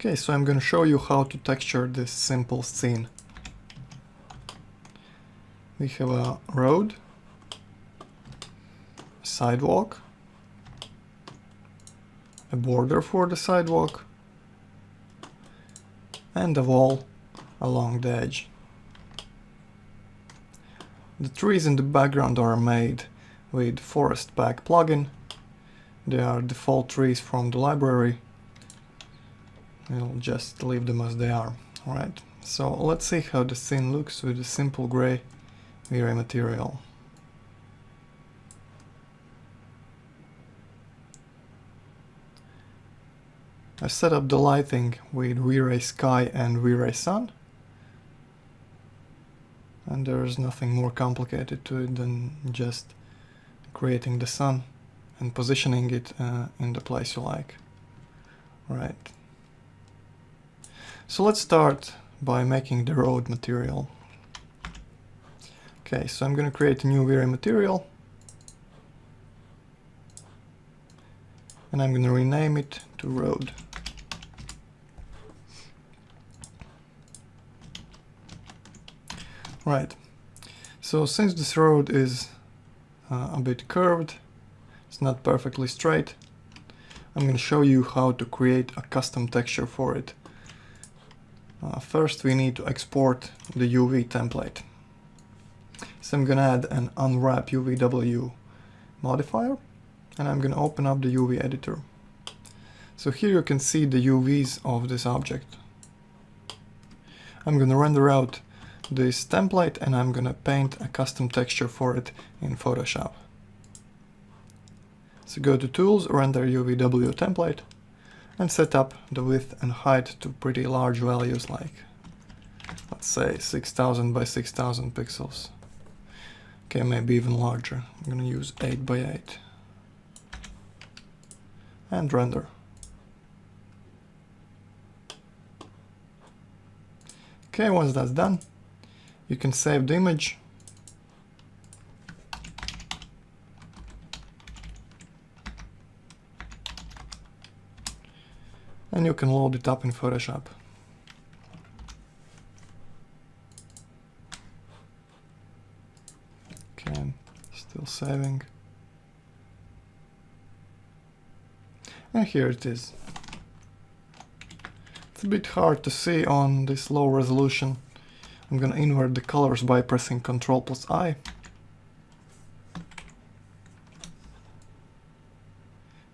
Okay, so I'm going to show you how to texture this simple scene. We have a road, a sidewalk, a border for the sidewalk, and a wall along the edge. The trees in the background are made with Forest Pack plugin. They are default trees from the library. We'll just leave them as they are. Alright, so let's see how the scene looks with a simple gray V-Ray material. I set up the lighting with V-Ray Sky and V-Ray Sun. And there's nothing more complicated to it than just creating the sun and positioning it in the place you like. Right. So let's start by making the road material. Okay, so I'm going to create a new V-Ray material. And I'm going to rename it to road. Right. So since this road is a bit curved, it's not perfectly straight, I'm going to show you how to create a custom texture for it. First we need to export the UV template. So I'm going to add an unwrap UVW modifier, and I'm going to open up the UV editor. So here you can see the UVs of this object. I'm going to render out this template and I'm going to paint a custom texture for it in Photoshop. So go to Tools, Render UVW Template, and set up the width and height to pretty large values, like let's say 6000 by 6000 pixels. Okay, maybe even larger. I'm going to use 8 by 8. And render. Okay, once that's done, you can save the image. And you can load it up in Photoshop. Okay, still saving. And here it is. It's a bit hard to see on this low resolution. I'm gonna invert the colors by pressing Ctrl+I.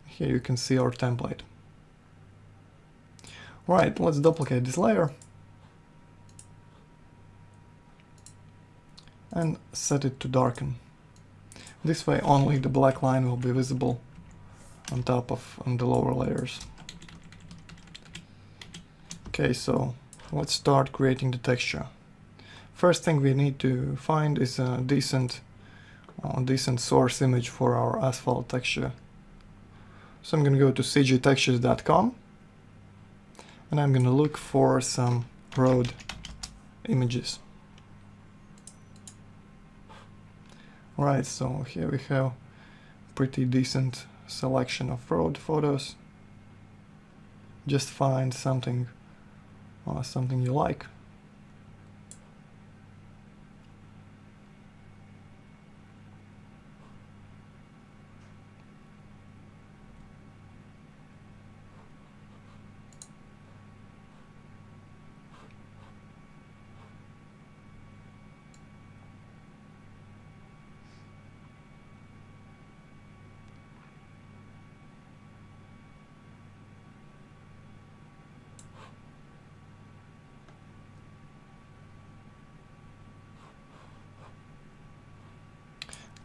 Here you can see our template. Right, let's duplicate this layer and set it to darken. This way only the black line will be visible on top of the lower layers. Okay, so let's start creating the texture. First thing we need to find is a decent source image for our asphalt texture. So I'm going to go to cgtextures.com and I'm going to look for some road images. Alright, so here we have a pretty decent selection of road photos. Just find something you like.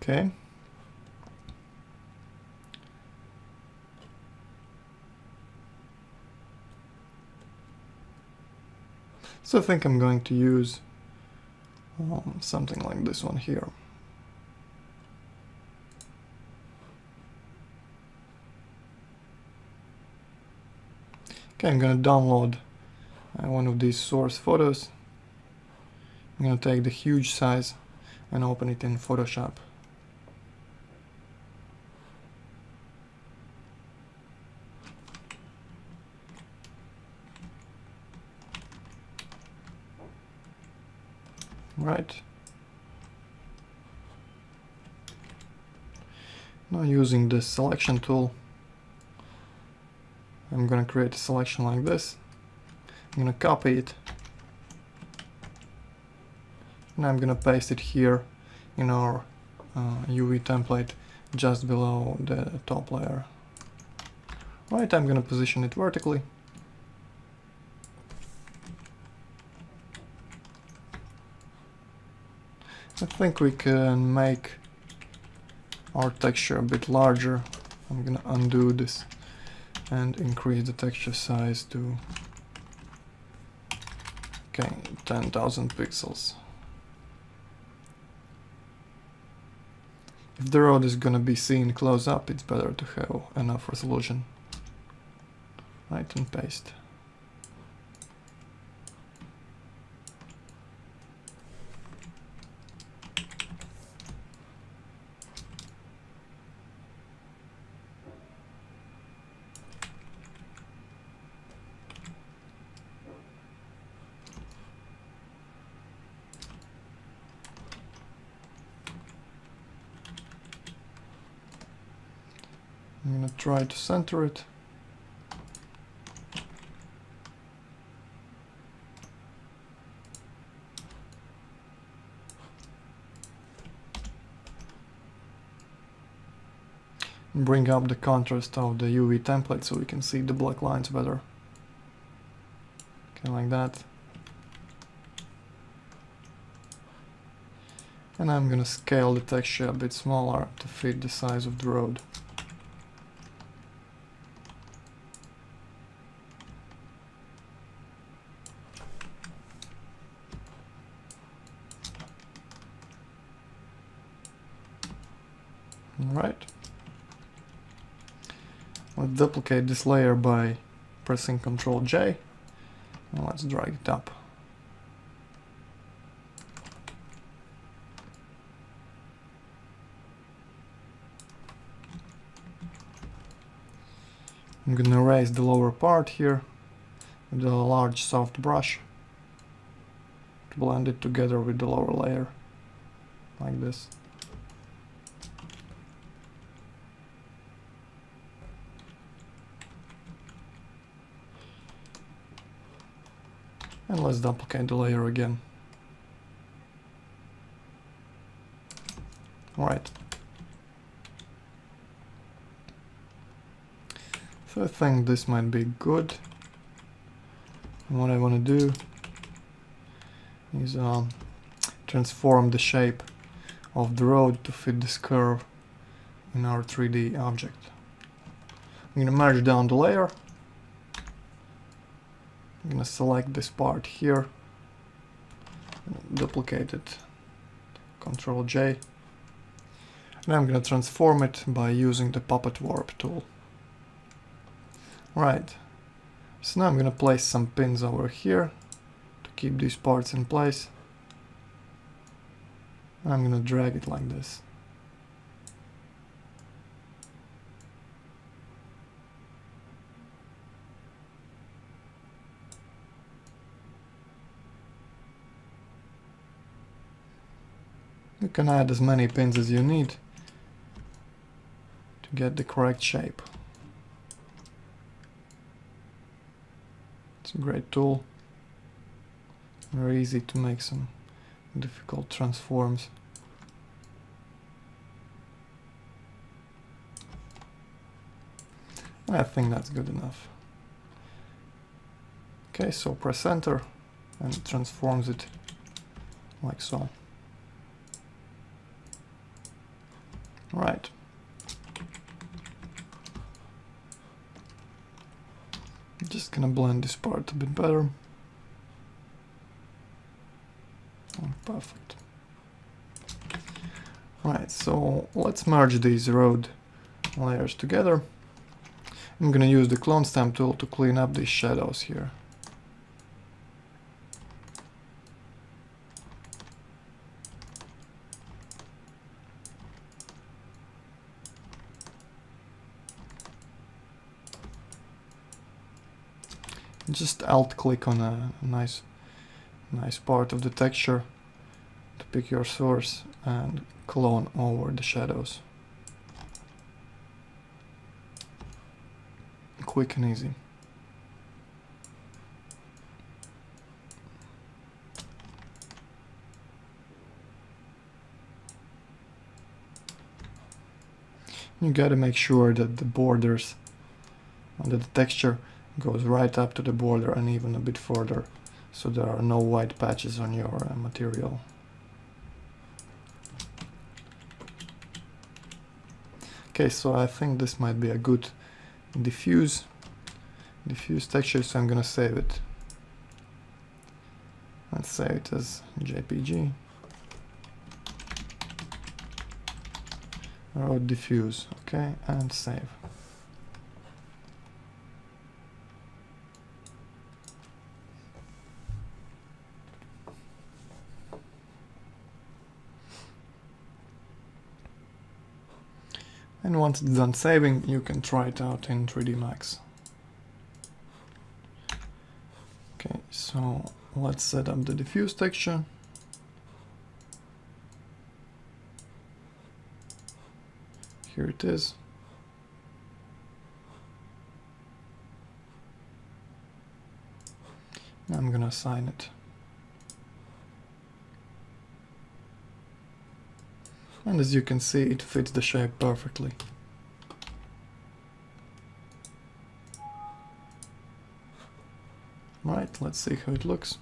Okay. So I think I'm going to use something like this one here. Okay, I'm going to download one of these source photos. I'm going to take the huge size and open it in Photoshop. Right. Now using the selection tool, I'm gonna create a selection like this. I'm gonna copy it. And I'm gonna paste it here in our UV template just below the top layer. Right, I'm gonna position it vertically. I think we can make our texture a bit larger. I'm gonna undo this and increase the texture size to 10,000 pixels. If the road is gonna be seen close up, it's better to have enough resolution. Right, and paste. I'm gonna try to center it. Bring up the contrast of the UV template so we can see the black lines better. Okay, like that. And I'm gonna scale the texture a bit smaller to fit the size of the road. Alright. Let's duplicate this layer by pressing Ctrl J, and let's drag it up. I'm gonna erase the lower part here with a large soft brush to blend it together with the lower layer, like this. And let's duplicate the layer again. Alright. So I think this might be good. And what I want to do is transform the shape of the road to fit this curve in our 3D object. I'm going to merge down the layer. I'm going to select this part here, duplicate it, Ctrl J, and I'm going to transform it by using the Puppet Warp tool. Right, so now I'm going to place some pins over here to keep these parts in place. I'm going to drag it like this. You can add as many pins as you need to get the correct shape. It's a great tool. Very easy to make some difficult transforms. I think that's good enough. Okay, so press enter and it transforms it like so. Right. Just gonna blend this part a bit better. Oh, perfect. Right, so let's merge these road layers together. I'm gonna use the clone stamp tool to clean up these shadows here. Just alt click on a nice part of the texture pick your source and clone over the shadows. Quick and easy. You gotta make sure that the borders, that the texture goes right up to the border and even a bit further, so there are no white patches on your material. Okay, so I think this might be a good diffuse texture, so I'm gonna save it. Let's save it as JPG. Or diffuse, okay, and save. And once it's done saving, you can try it out in 3D Max. Okay, so let's set up the diffuse texture. Here it is. I'm gonna assign it. And as you can see, it fits the shape perfectly. Right, let's see how it looks.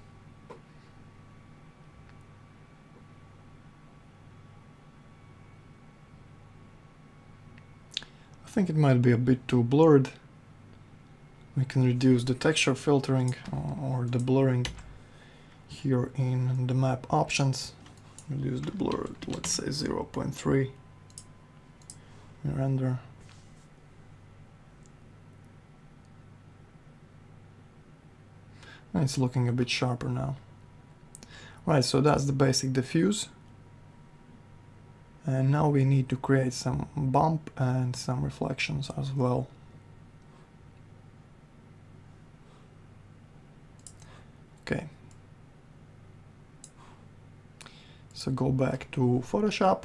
I think it might be a bit too blurred. We can reduce the texture filtering or the blurring here in the map options. Reduce the blur, let's say 0.3. Render. And it's looking a bit sharper now. Right, so that's the basic diffuse. And now we need to create some bump and some reflections as well. Okay. So go back to Photoshop.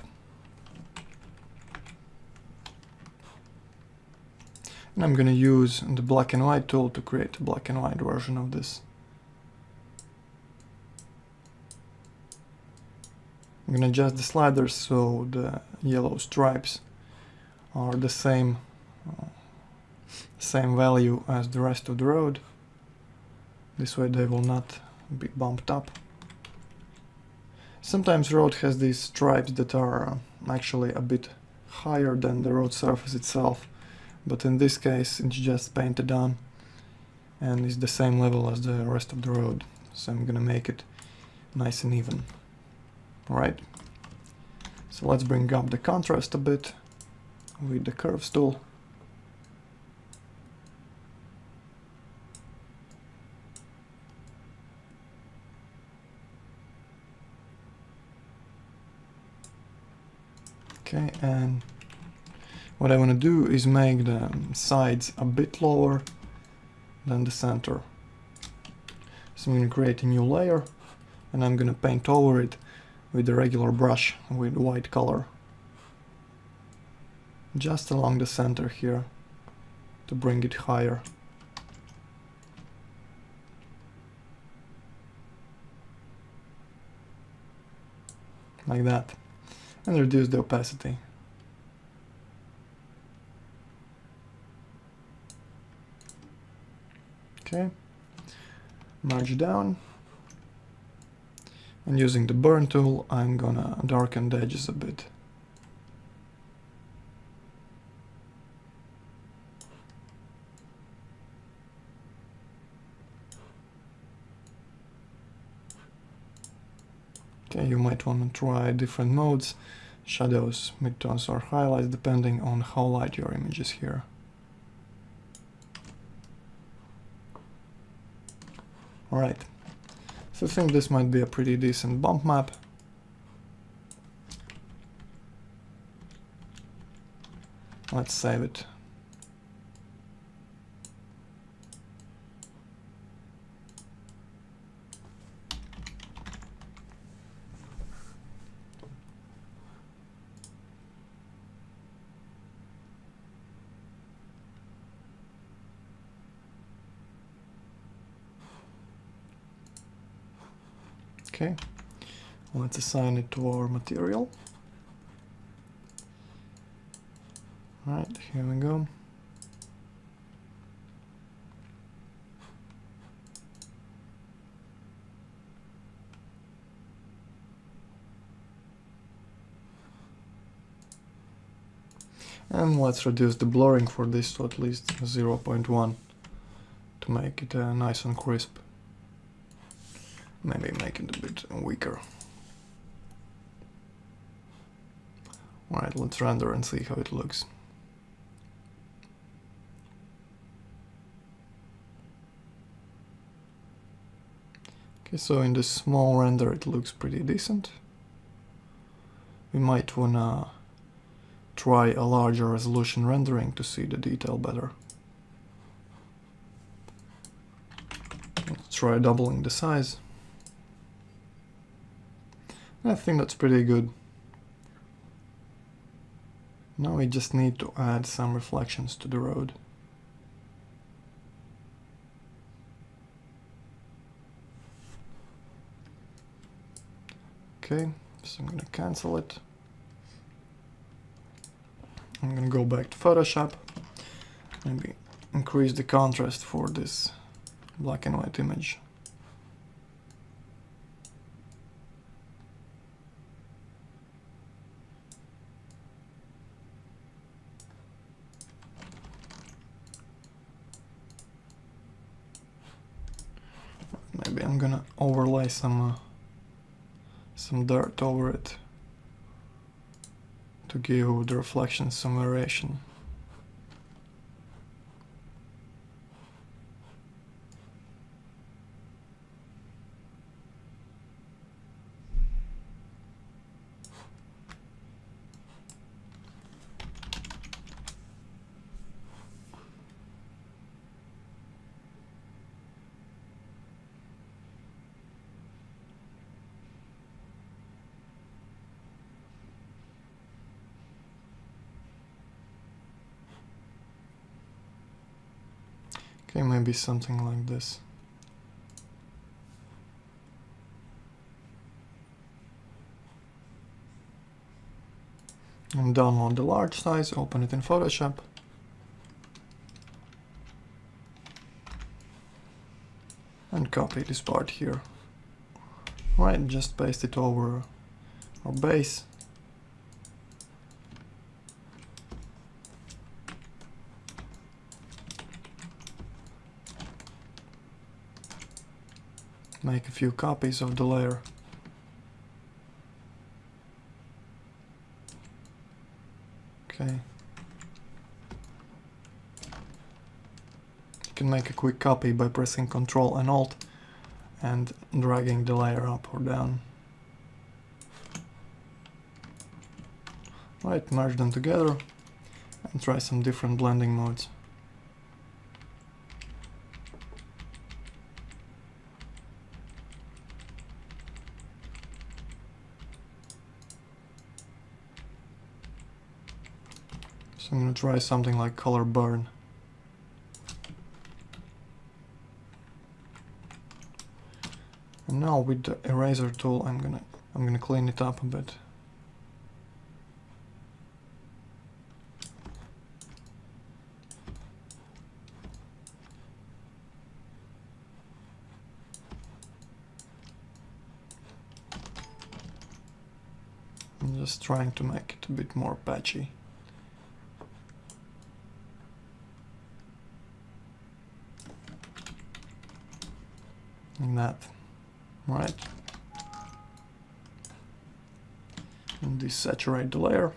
And I'm going to use the black and white tool to create a black and white version of this. I'm going to adjust the sliders so the yellow stripes are the same value as the rest of the road. This way they will not be bumped up. Sometimes road has these stripes that are actually a bit higher than the road surface itself, but in this case it's just painted on and is the same level as the rest of the road. So I'm gonna make it nice and even. Alright, so let's bring up the contrast a bit with the curves tool. Okay, and what I want to do is make the sides a bit lower than the center. So I'm going to create a new layer and I'm going to paint over it with a regular brush with white color. Just along the center here to bring it higher. Like that. And reduce the opacity. Okay, merge down, and using the burn tool I'm gonna darken the edges a bit. Okay, you might want to try different modes, shadows, midtones or highlights, depending on how light your image is here. Alright, so I think this might be a pretty decent bump map. Let's save it. Okay, let's assign it to our material. Alright, here we go. And let's reduce the blurring for this to at least 0.1 to make it nice and crisp. Maybe make it a bit weaker. Alright, let's render and see how it looks. Okay, so in this small render it looks pretty decent. We might wanna try a larger resolution rendering to see the detail better. Let's try doubling the size. I think that's pretty good. Now we just need to add some reflections to the road. Okay, so I'm gonna cancel it. I'm gonna go back to Photoshop, maybe increase the contrast for this black and white image. Maybe I'm gonna overlay some dirt over it to give the reflections some variation. Okay, maybe something like this. And download the large size, open it in Photoshop. And copy this part here. Right, just paste it over our base. Make a few copies of the layer. Okay. You can make a quick copy by pressing Ctrl and Alt and dragging the layer up or down. Right, merge them together and try some different blending modes. So I'm going to try something like color burn. And now with the eraser tool I'm gonna clean it up a bit. I'm just trying to make it a bit more patchy. Like that. Right. And desaturate the layer.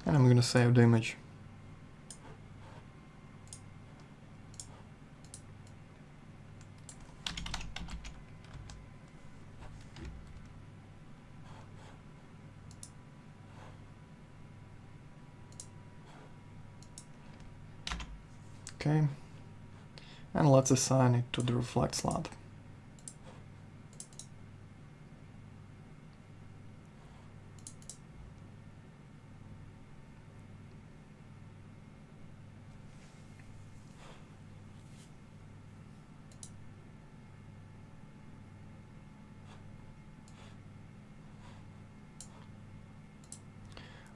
And I'm gonna save the image. Okay. And let's assign it to the reflect slot.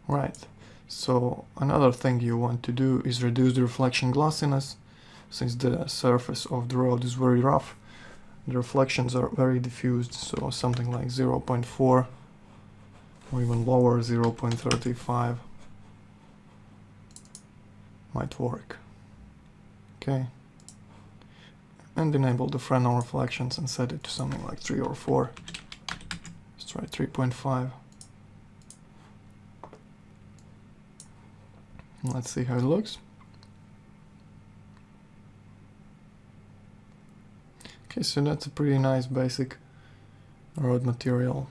Right, so another thing you want to do is reduce the reflection glossiness. Since the surface of the road is very rough, the reflections are very diffused, so something like 0.4 or even lower, 0.35 might work. Okay, and enable the Fresnel reflections and set it to something like 3 or 4. Let's try 3.5. Let's see how it looks. Okay, so that's a pretty nice basic road material.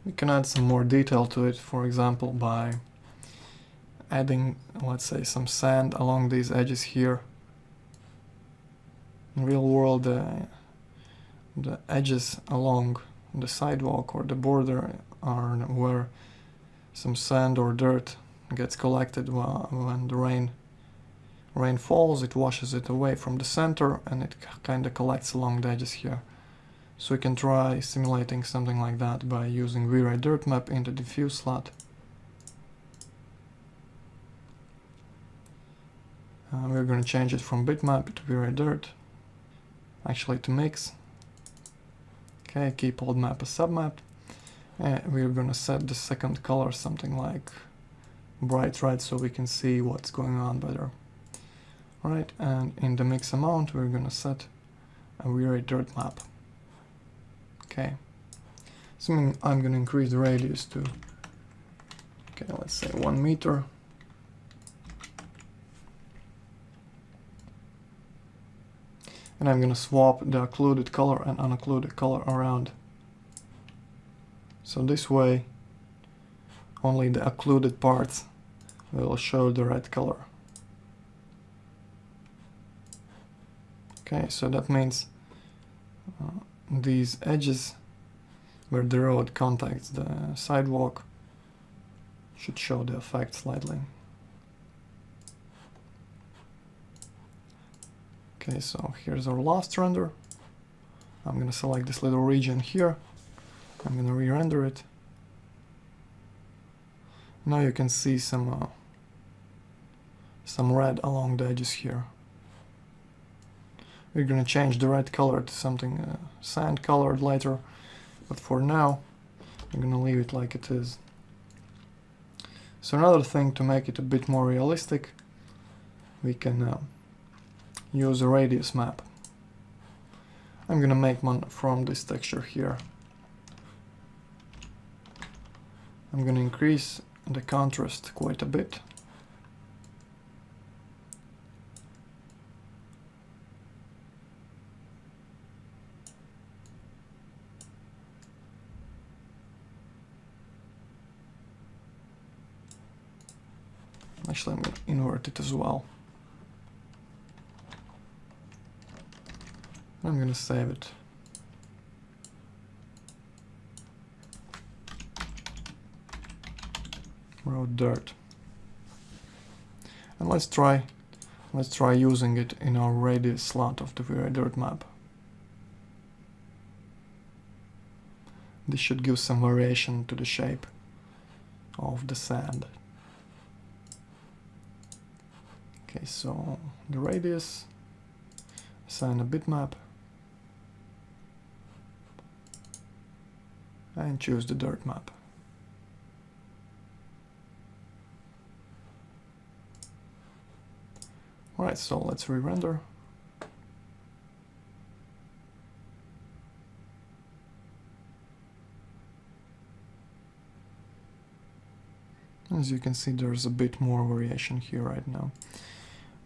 We can add some more detail to it, for example, by adding, let's say, some sand along these edges here. In real world, the edges along the sidewalk or the border are where some sand or dirt gets collected when the rain falls. It washes it away from the center and it kind of collects along the edges here. So we can try simulating something like that by using V-Ray Dirt Map in the diffuse slot. We're going to change it from bitmap to V-Ray Dirt, actually to mix. Okay, keep old map as submap. We're going to set the second color something like bright red so we can see what's going on better. Alright, and in the mix amount we're going to set a V-Ray Dirt Map. Okay, so I'm going to increase the radius to, okay, let's say 1 meter. And I'm going to swap the occluded color and unoccluded color around. So this way, only the occluded parts will show the red color. Okay, so that means these edges where the road contacts the sidewalk should show the effect slightly. Okay, so here's our last render. I'm going to select this little region here. I'm going to re-render it. Now you can see some red along the edges here. We're going to change the red color to something sand colored later, but for now I'm going to leave it like it is. So another thing to make it a bit more realistic, we can use a radius map. I'm going to make one from this texture here. I'm going to increase the contrast quite a bit. Actually, I'm going to invert it as well. I'm going to save it. Road dirt. And let's try using it in our radius slot of the V-Ray Dirt Map. This should give some variation to the shape of the sand. Okay, so the radius, assign a bitmap, and choose the dirt map. Alright, so let's re-render. As you can see, there's a bit more variation here right now.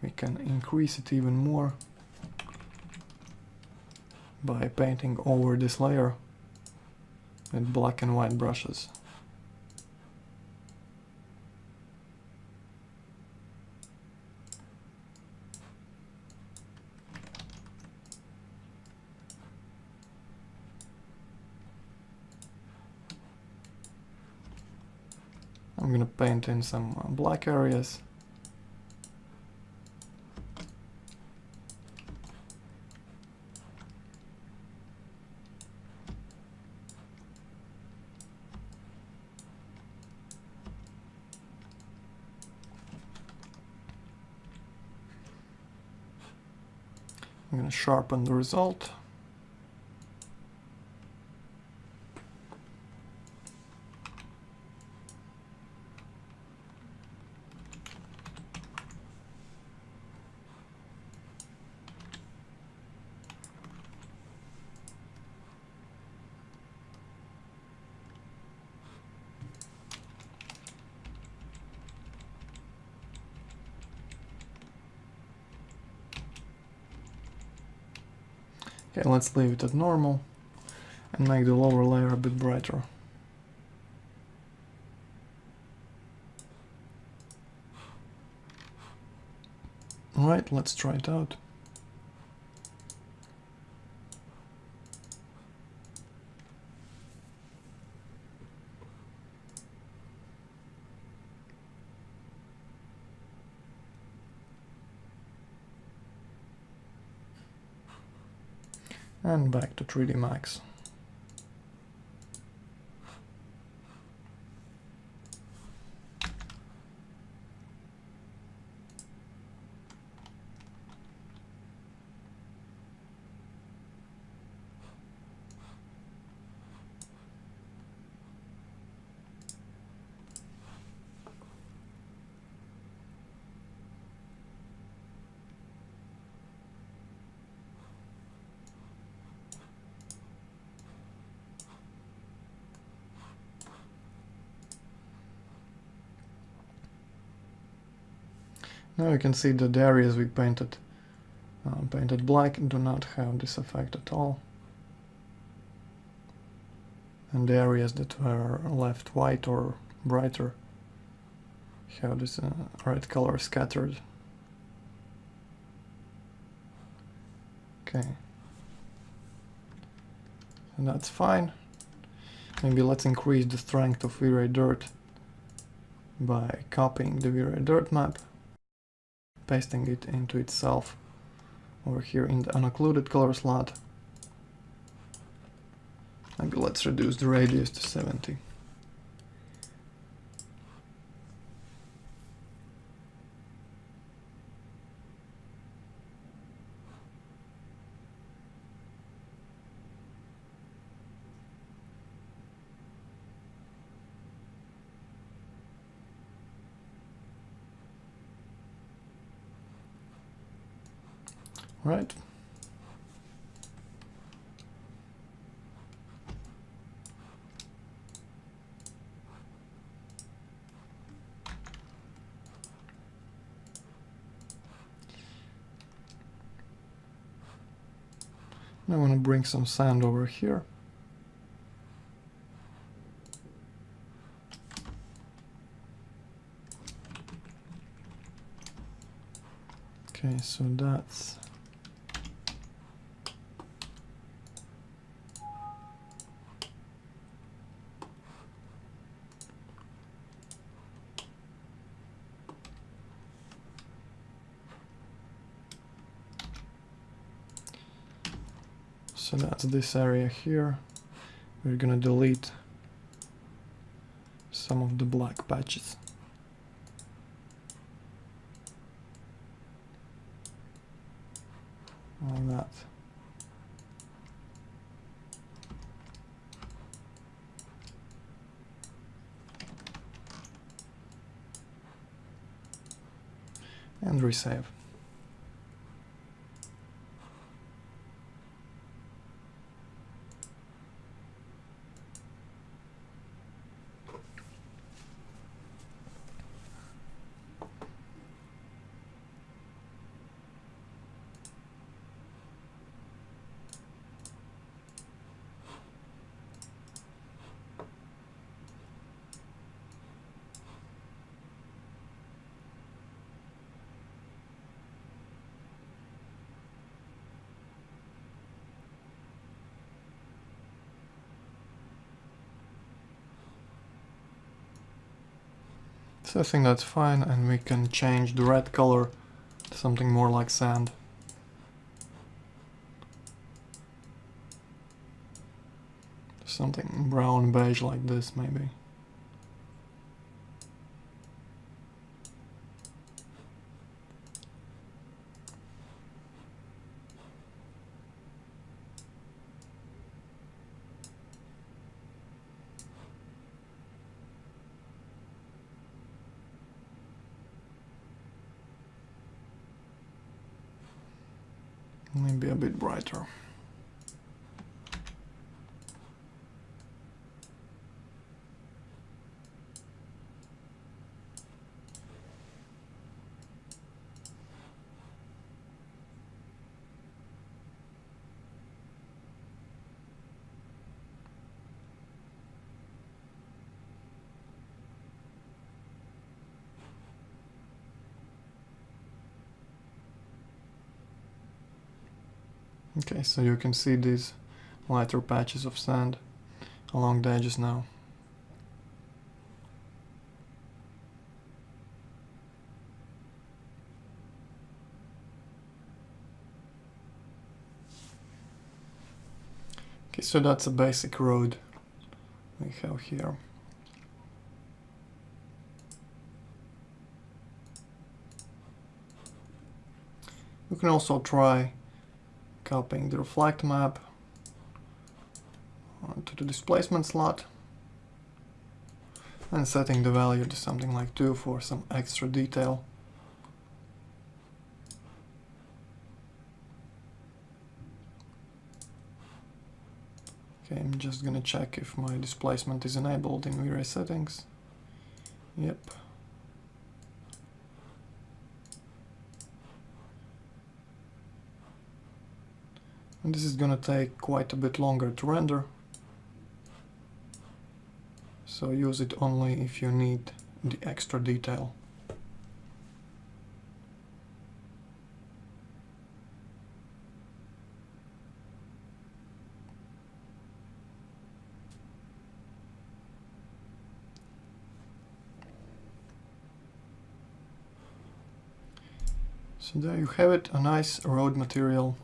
We can increase it even more by painting over this layer with black and white brushes. I'm going to paint in some black areas. I'm going to sharpen the result. Okay, let's leave it at normal and make the lower layer a bit brighter. Alright, let's try it out. And back to 3D Max. Now you can see that the areas we painted black do not have this effect at all. And the areas that were left white or brighter have this red color scattered. Okay. And that's fine. Maybe let's increase the strength of V-Ray Dirt by copying the V-Ray Dirt map, pasting it into itself over here in the unoccluded color slot. Maybe let's reduce the radius to 70. Right. I want to bring some sand over here. Okay, so that's this area here. We're gonna delete some of the black patches. Like that. And resave. So I think that's fine, and we can change the red color to something more like sand. Something brown beige like this, maybe. Maybe a bit brighter. Okay, so you can see these lighter patches of sand along the edges now. Okay, so that's a basic road we have here. You can also try copying the reflect map onto the displacement slot and setting the value to something like 2 for some extra detail. Okay, I'm just gonna check if my displacement is enabled in V-Ray settings. Yep. And this is gonna take quite a bit longer to render, so use it only if you need the extra detail. So there you have it, a nice road material